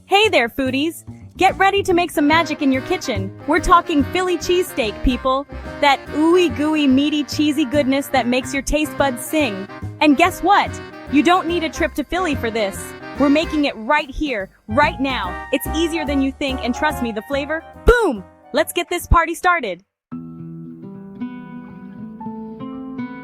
Hey there, foodies! Get ready to make some magic in your kitchen. We're talking Philly cheesesteak, people. That ooey gooey, meaty, cheesy goodness that makes your taste buds sing. And guess what? You don't need a trip to Philly for this. We're making it right here, right now. It's easier than you think, and trust me, the flavor, boom! Let's get this party started.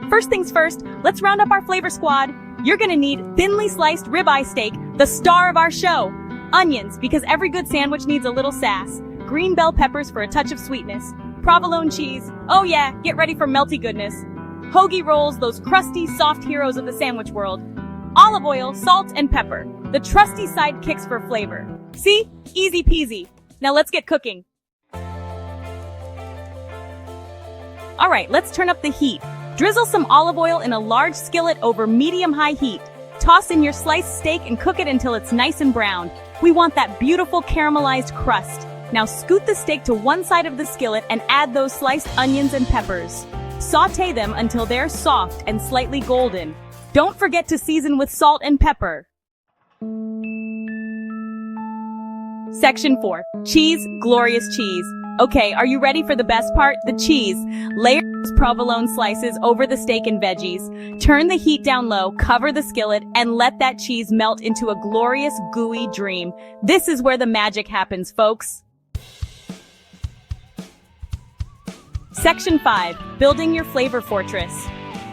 First things first, let's round up our flavor squad. You're gonna need thinly sliced ribeye steak, the star of our show. Onions, because every good sandwich needs a little sass. Green bell peppers for a touch of sweetness. Provolone cheese. Oh yeah, get ready for melty goodness. Hoagie rolls, those crusty, soft heroes of the sandwich world. Olive oil, salt, and pepper. The trusty sidekicks for flavor. See? Easy peasy. Now let's get cooking. Alright, let's turn up the heat. Drizzle some olive oil in a large skillet over medium-high heat. Toss in your sliced steak and cook it until it's nice and brown. We want that beautiful caramelized crust. Now scoot the steak to one side of the skillet and add those sliced onions and peppers. Sauté them until they're soft and slightly golden. Don't forget to season with salt and pepper. Section 4. Cheese, glorious cheese. Okay, are you ready for the best part? The cheese. Layer those provolone slices over the steak and veggies. Turn the heat down low, cover the skillet, and let that cheese melt into a glorious, gooey dream. This is where the magic happens, folks. Section 5. Building your flavor fortress.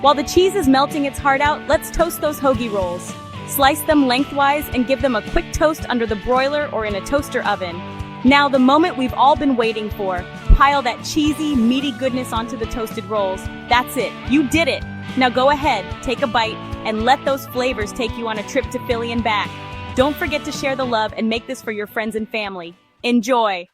While the cheese is melting its heart out, let's toast those hoagie rolls. Slice them lengthwise and give them a quick toast under the broiler or in a toaster oven. Now, the moment we've all been waiting for. Pile that cheesy, meaty goodness onto the toasted rolls. That's it. You did it. Now go ahead, take a bite, and let those flavors take you on a trip to Philly and back. Don't forget to share the love and make this for your friends and family. Enjoy!